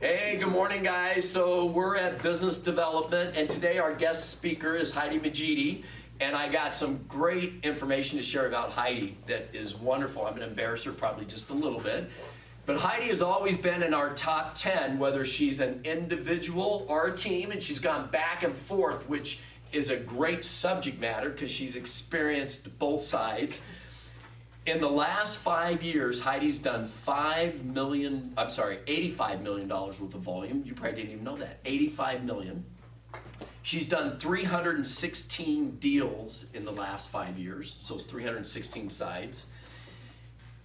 Hey, good morning, guys. So we're at Business Development, and today our guest speaker is Heidi Majidi, and I got some great information to share about Heidi that is wonderful. I'm going to embarrass her probably just a little bit. But Heidi has always been in our top 10, whether she's an individual or a team, and she's gone back and forth, which is a great subject matter because she's experienced both sides. In the last 5 years, Heidi's done $85 million worth of volume. You probably didn't even know that, 85 million. She's done 316 deals in the last 5 years, so it's 316 sides.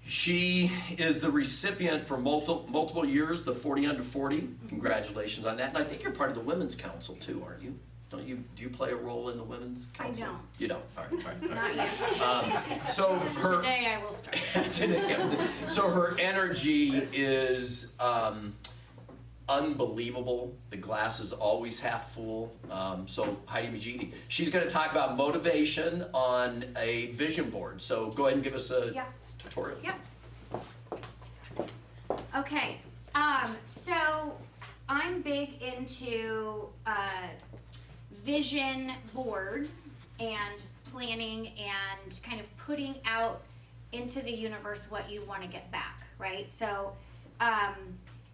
She is the recipient for multiple years, the 40 under 40. Congratulations on that. And I think you're part of the Women's Council too, aren't you? Do you play a role in the Women's Council? I don't. You don't? All right. Not yet. So Today I will start. So her energy is unbelievable. The glass is always half full. So Heidi Majidi, she's going to talk about motivation on a vision board. So go ahead and give us a tutorial. Yep. Okay. So I'm big into vision boards and planning and kind of putting out into the universe what you want to get back, right? So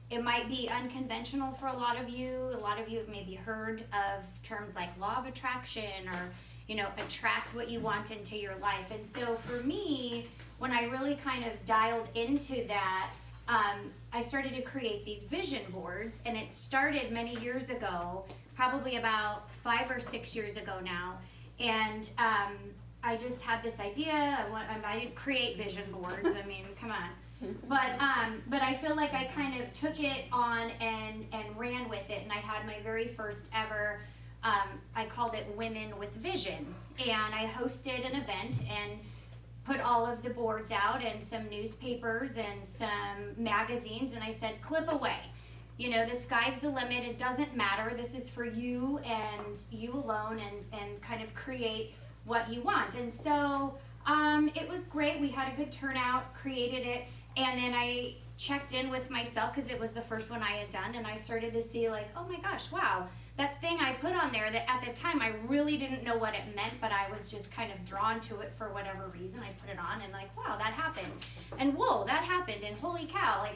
it might be unconventional for a lot of you. A lot of you have maybe heard of terms like law of attraction or, attract what you want into your life. And so for me, when I really kind of dialed into that, I started to create these vision boards, and it started many years ago, probably about 5 or 6 years ago now. And I just had this idea. I didn't create vision boards. I mean, come on. But I feel like I kind of took it on and ran with it. And I had my very first ever, I called it Women with Vision. And I hosted an event and put all of the boards out and some newspapers and some magazines. And I said, clip away. The sky's the limit. It doesn't matter. This is for you and you alone, and kind of create what you want. And so it was great. We had a good turnout, created it. And then I checked in with myself because it was the first one I had done. And I started to see like, oh my gosh, wow, that thing I put on there that at the time I really didn't know what it meant, but I was just kind of drawn to it for whatever reason. I put it on and like, wow, that happened. And whoa, that happened. And holy cow,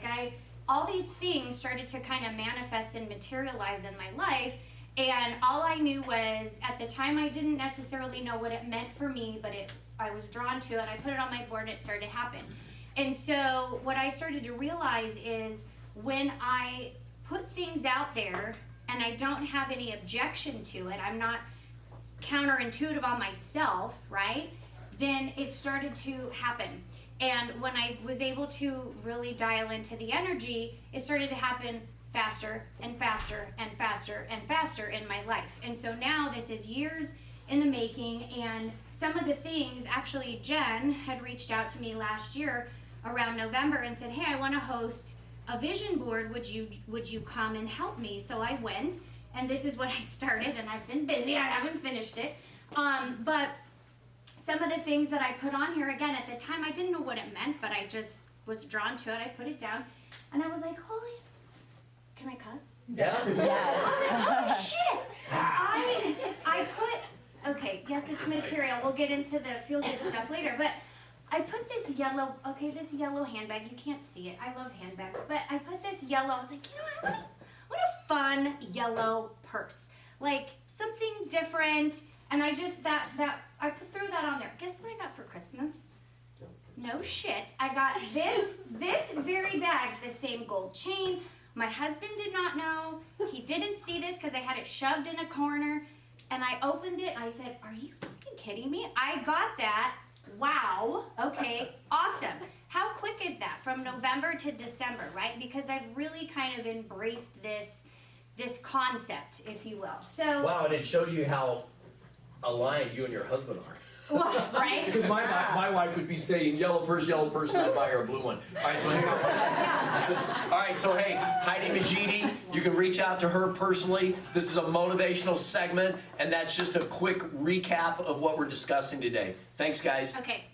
all these things started to kind of manifest and materialize in my life. And all I knew was, at the time, I didn't necessarily know what it meant for me, but I was drawn to it. I put it on my board and it started to happen. And so what I started to realize is when I put things out there and I don't have any objection to it, I'm not counterintuitive on myself, right? Then it started to happen. And when I was able to really dial into the energy, it started to happen faster and faster and faster and faster in my life. And so now this is years in the making, and some of the things, actually Jen had reached out to me last year around November and said, hey, I want to host a vision board. Would you come and help me? So I went, and this is what I started, and I've been busy. I haven't finished it. But some of the things that I put on here, again, at the time, I didn't know what it meant, but I just was drawn to it. I put it down, and I was like, can I cuss? Yeah. Oh, shit! I put, okay, yes, it's material. We'll get into the feel-good stuff later, but I put this yellow handbag. You can't see it. I love handbags, but I put this yellow. I was like, what a fun yellow purse. Like, something different. And I just, I threw that on there. Guess what I got for Christmas? No shit. I got this very bag, the same gold chain. My husband did not know. He didn't see this because I had it shoved in a corner. And I opened it and I said, are you fucking kidding me? I got that. Wow. Okay. Awesome. How quick is that from November to December, right? Because I've really kind of embraced this concept, if you will. So Wow, and it shows you how aligned you and your husband are. Well, right? Because my wife would be saying, yellow purse, I'd buy her a blue one. All right, so hang on. All right, so hey, Heidi Majidi, you can reach out to her personally. This is a motivational segment, and that's just a quick recap of what we're discussing today. Thanks, guys. Okay.